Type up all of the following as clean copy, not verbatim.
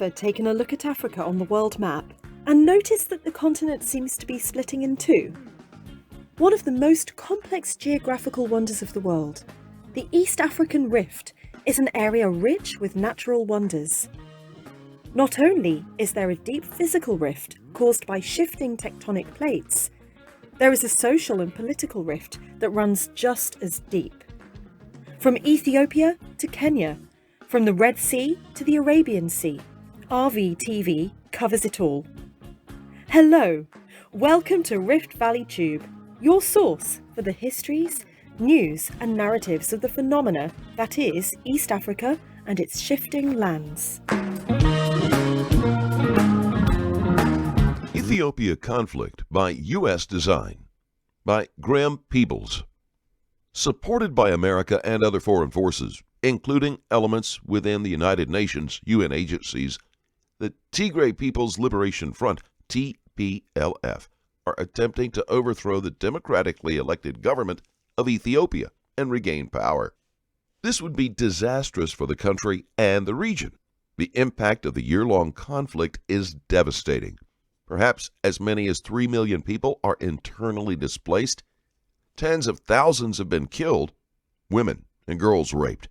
ever taken a look at Africa on the world map and noticed that the continent seems to be splitting in two? One of the most complex geographical wonders of the world, the East African Rift, is an area rich with natural wonders. Not only is there a deep physical rift caused by shifting tectonic plates, there is a social and political rift that runs just as deep. From Ethiopia to Kenya, from the Red Sea to the Arabian Sea, RVTV covers it all. Hello, welcome to Rift Valley Tube, your source for the histories, news and narratives of the phenomena that is East Africa and its shifting lands. Ethiopia Conflict by U.S. Design by Graham PEEBLES. Supported by America and other foreign forces, including elements within the United Nations UN agencies, the Tigray People's Liberation Front, TPLF, are attempting to overthrow the democratically elected government of Ethiopia and regain power. This would be disastrous for the country and the region. The impact of the year-long conflict is devastating. Perhaps as many as 3 million people are internally displaced. Tens of thousands have been killed, women and girls raped,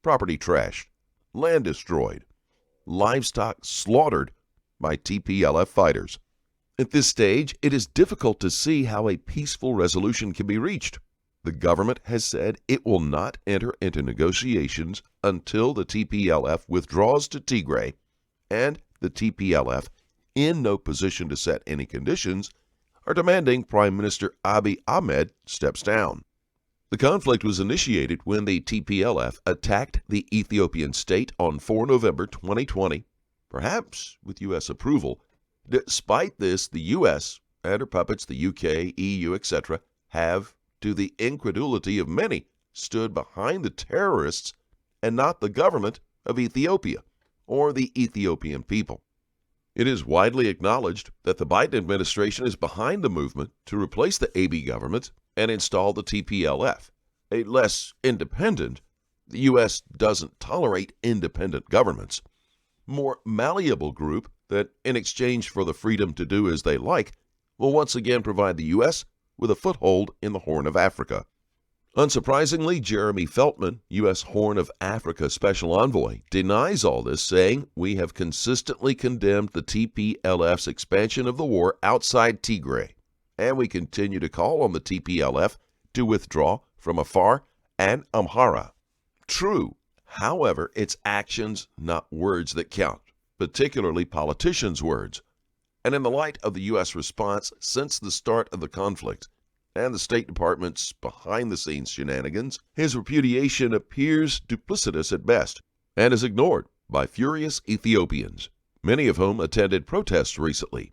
property trashed, land destroyed, livestock slaughtered by TPLF fighters. At this stage, it is difficult to see how a peaceful resolution can be reached. The government has said it will not enter into negotiations until the TPLF withdraws to Tigray, and the TPLF, in no position to set any conditions, are demanding Prime Minister Abiy Ahmed steps down. The conflict was initiated when the TPLF attacked the Ethiopian state on 4 November 2020, perhaps with U.S. approval. Despite this, the U.S. and her puppets, the UK, EU, etc., have, to the incredulity of many, stood behind the terrorists and not the government of Ethiopia or the Ethiopian people. It is widely acknowledged that the Biden administration is behind the movement to replace the Abiy government and install the TPLF, a less independent, the U.S. doesn't tolerate independent governments, more malleable group that, in exchange for the freedom to do as they like, will once again provide the U.S. with a foothold in the Horn of Africa. Unsurprisingly, Jeremy Feltman, U.S. Horn of Africa Special Envoy, denies all this, saying, "We have consistently condemned the TPLF's expansion of the war outside Tigray, and we continue to call on the TPLF to withdraw from Afar and Amhara." True, however, it's actions, not words, that count, particularly politicians' words. And in the light of the U.S. response since the start of the conflict, and the State Department's behind-the-scenes shenanigans, his repudiation appears duplicitous at best and is ignored by furious Ethiopians, many of whom attended protests recently.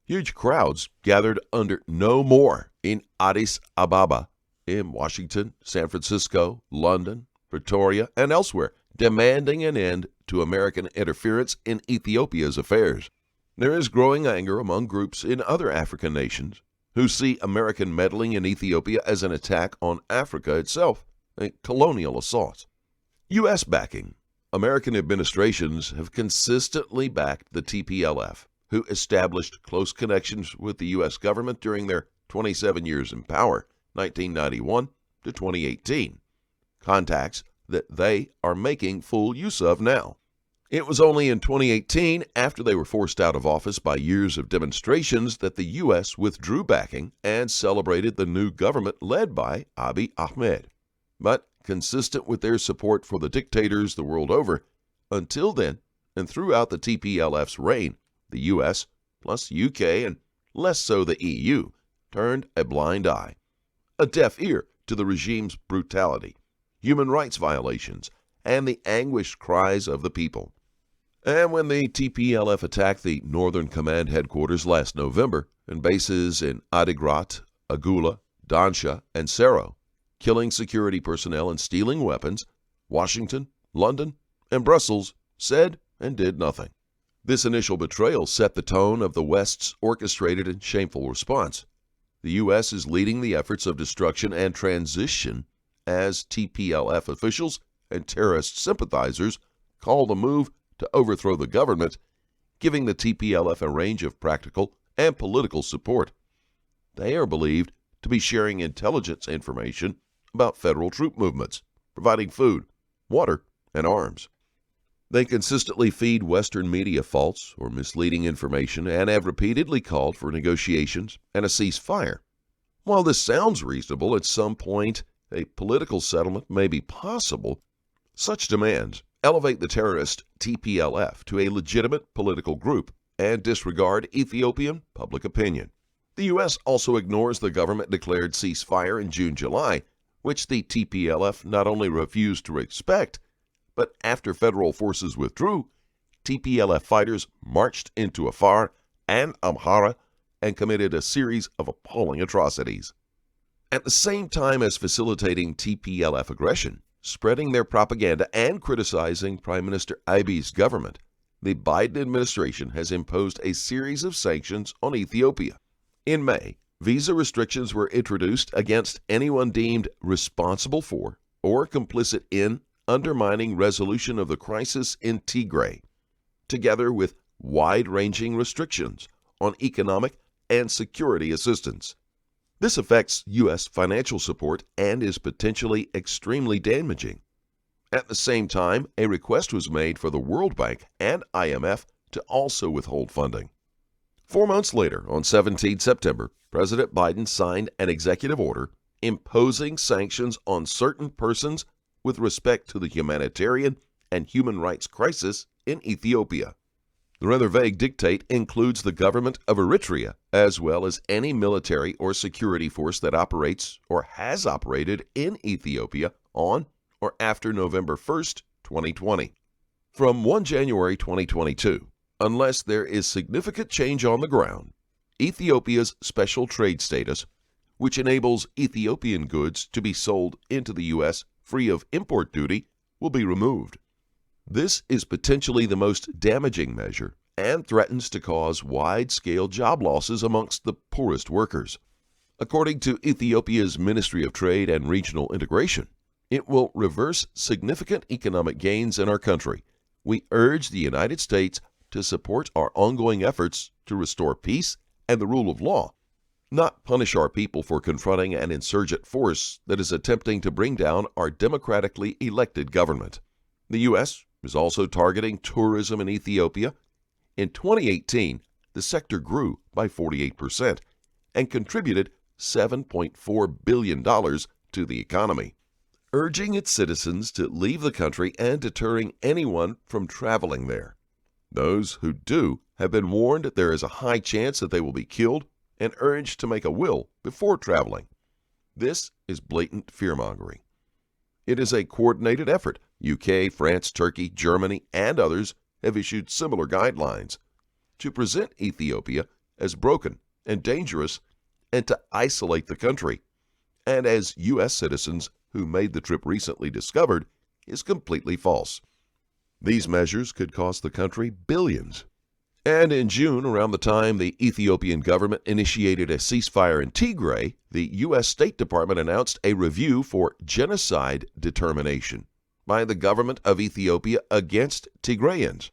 Huge crowds gathered under "No More" in Addis Ababa, in Washington, San Francisco, London, Pretoria, and elsewhere, demanding an end to American interference in Ethiopia's affairs. There is growing anger among groups in other African nations who see American meddling in Ethiopia as an attack on Africa itself, a colonial assault. U.S. backing. American administrations have consistently backed the TPLF, who established close connections with the U.S. government during their 27 years in power, 1991 to 2018. Contacts that they are making full use of now. It was only in 2018, after they were forced out of office by years of demonstrations, that the U.S. withdrew backing and celebrated the new government led by Abiy Ahmed. But consistent with their support for the dictators the world over, until then and throughout the TPLF's reign, the U.S., plus the UK and less so the EU, turned a blind eye, a deaf ear to the regime's brutality, human rights violations, and the anguished cries of the people. And when the TPLF attacked the Northern Command headquarters last November and bases in Adigrat, Agula, Dansha, and Sero, killing security personnel and stealing weapons, Washington, London, and Brussels said and did nothing. This initial betrayal set the tone of the West's orchestrated and shameful response. The U.S. is leading the efforts of destruction and transition as TPLF officials and terrorist sympathizers call the move to overthrow the government giving the TPLF a range of practical and political support. They are believed to be sharing intelligence information about federal troop movements, providing food, water, and arms. They consistently feed Western media false or misleading information and have repeatedly called for negotiations and a ceasefire. While this sounds reasonable, at some point a political settlement may be possible. Such demands elevate the terrorist TPLF to a legitimate political group and disregard Ethiopian public opinion. The U.S. also ignores the government-declared ceasefire in June-July, which the TPLF not only refused to respect, but after federal forces withdrew, TPLF fighters marched into Afar and Amhara and committed a series of appalling atrocities. At the same time as facilitating TPLF aggression, spreading their propaganda, and criticizing Prime Minister Abiy's government, the Biden administration has imposed a series of sanctions on Ethiopia. In May, visa restrictions were introduced against anyone deemed responsible for or complicit in undermining resolution of the crisis in Tigray, together with wide-ranging restrictions on economic and security assistance. This affects U.S. financial support and is potentially extremely damaging. At the same time, a request was made for the World Bank and IMF to also withhold funding. 4 months later, on 17 September, President Biden signed an executive order imposing sanctions on certain persons with respect to the humanitarian and human rights crisis in Ethiopia. The rather vague dictate includes the government of Eritrea, as well as any military or security force that operates or has operated in Ethiopia on or after November 1, 2020. From 1 January 2022, unless there is significant change on the ground, Ethiopia's special trade status, which enables Ethiopian goods to be sold into the U.S. free of import duty, will be removed. This is potentially the most damaging measure and threatens to cause wide-scale job losses amongst the poorest workers. According to Ethiopia's Ministry of Trade and Regional Integration, it will reverse significant economic gains in our country. We urge the United States to support our ongoing efforts to restore peace and the rule of law, not punish our people for confronting an insurgent force that is attempting to bring down our democratically elected government. The U.S. is also targeting tourism in Ethiopia. In 2018, the sector grew by 48% and contributed $7.4 billion to the economy, urging its citizens to leave the country and deterring anyone from traveling there. Those who do have been warned that there is a high chance that they will be killed and urged to make a will before traveling. This is blatant fear-mongering. It is a coordinated effort. UK, France, Turkey, Germany, and others have issued similar guidelines to present Ethiopia as broken and dangerous and to isolate the country, and as U.S. citizens who made the trip recently discovered, is completely false. These measures could cost the country billions. And in June, around the time the Ethiopian government initiated a ceasefire in Tigray, the U.S. State Department announced a review for genocide determination by the Government of Ethiopia against Tigrayans.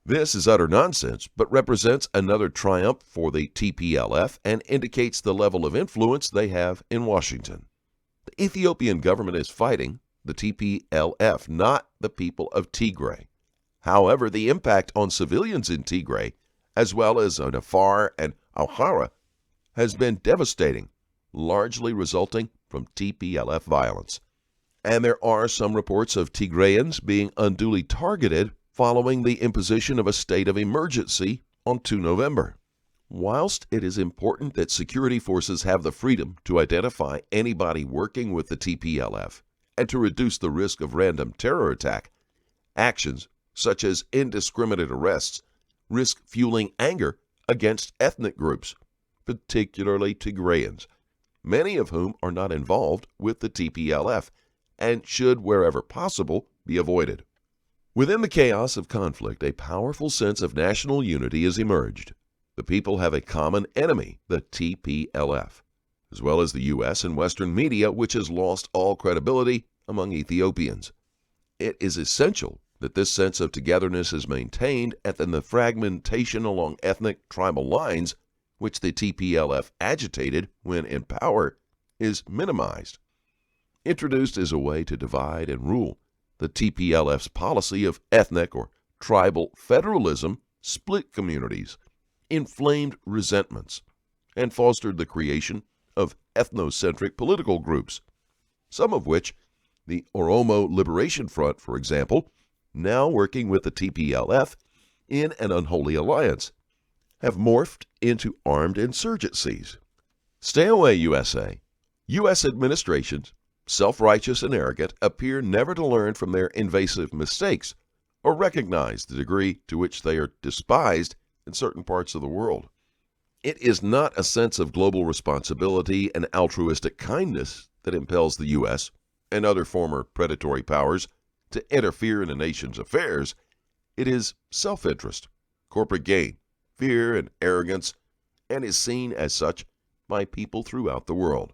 This is utter nonsense, but represents another triumph for the TPLF and indicates the level of influence they have in Washington. The Ethiopian government is fighting the TPLF, not the people of Tigray. However, the impact on civilians in Tigray, as well as on Afar and Amhara, has been devastating, largely resulting from TPLF violence. And there are some reports of Tigrayans being unduly targeted following the imposition of a state of emergency on 2 November. Whilst it is important that security forces have the freedom to identify anybody working with the TPLF and to reduce the risk of random terror attack, actions such as indiscriminate arrests risk fueling anger against ethnic groups, particularly Tigrayans, many of whom are not involved with the TPLF and should, wherever possible, be avoided. Within the chaos of conflict, a powerful sense of national unity has emerged. The people have a common enemy, the TPLF, as well as the U.S. and Western media, which has lost all credibility among Ethiopians. It is essential that this sense of togetherness is maintained and then the fragmentation along ethnic tribal lines, which the TPLF agitated when in power, is minimized. Introduced as a way to divide and rule, the TPLF's policy of ethnic or tribal federalism split communities, inflamed resentments, and fostered the creation of ethnocentric political groups, some of which, the Oromo Liberation Front, for example, now working with the TPLF in an unholy alliance, have morphed into armed insurgencies. Stay away, USA. U.S. administrations, self-righteous and arrogant, appear never to learn from their invasive mistakes or recognize the degree to which they are despised in certain parts of the world. It is not a sense of global responsibility and altruistic kindness that impels the U.S. and other former predatory powers to interfere in a nation's affairs. It is self-interest, corporate gain, fear, and arrogance, and is seen as such by people throughout the world.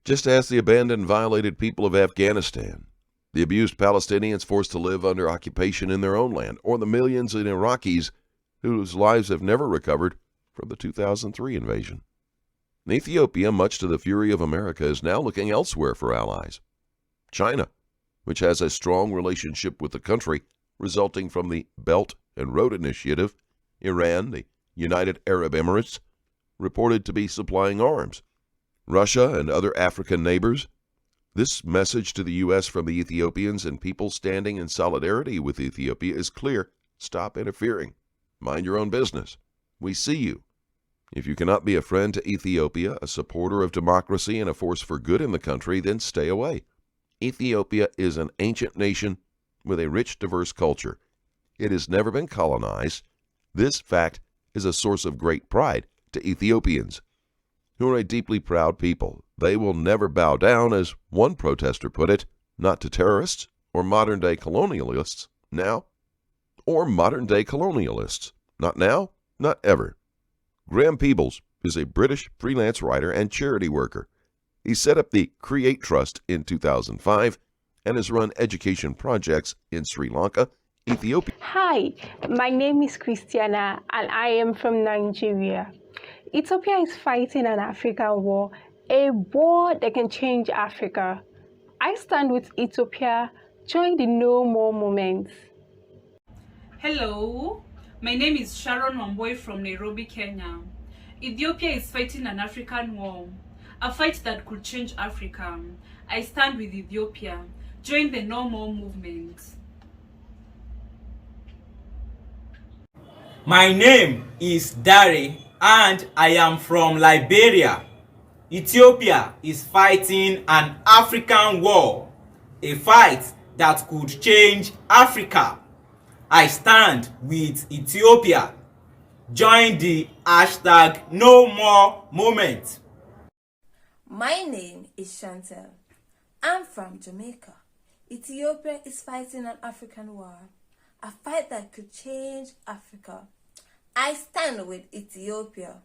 Just ask the abandoned and violated people of Afghanistan, the abused Palestinians forced to live under occupation in their own land, or the millions of Iraqis whose lives have never recovered from the 2003 invasion. Ethiopia, much to the fury of America, is now looking elsewhere for allies. China, which has a strong relationship with the country resulting from the Belt and Road Initiative, Iran, the United Arab Emirates, reported to be supplying arms, Russia and other African neighbors. This message to the U.S. from the Ethiopians and people standing in solidarity with Ethiopia is clear. Stop interfering. Mind your own business. We see you. If you cannot be a friend to Ethiopia, a supporter of democracy and a force for good in the country, then stay away. Ethiopia is an ancient nation with a rich, diverse culture. It has never been colonized. This fact is a source of great pride to Ethiopians, who are a deeply proud people. They will never bow down, as one protester put it, not to terrorists or modern-day colonialists now, or modern-day colonialists. Not now, not ever. Graham PEEBLES is a British freelance writer and charity worker. He set up the Create Trust in 2005 and has run education projects in Sri Lanka, Ethiopia. Hi, my name is Christiana and I am from Nigeria. Ethiopia is fighting an African war, a war that can change Africa. I stand with Ethiopia. Join the No More movement. Hello, my name is Sharon Wamboi from Nairobi, Kenya. Ethiopia is fighting an African war, a fight that could change Africa. I stand with Ethiopia. Join the No More movement. My name is Dare and I am from Liberia. Ethiopia is fighting an African war, a fight that could change Africa. I stand with Ethiopia. Join the hashtag No More movement. My name is Chantel. I'm from Jamaica. Ethiopia is fighting an African war, a fight that could change Africa. I stand with Ethiopia.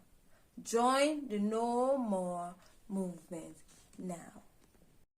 Join the No More movement now.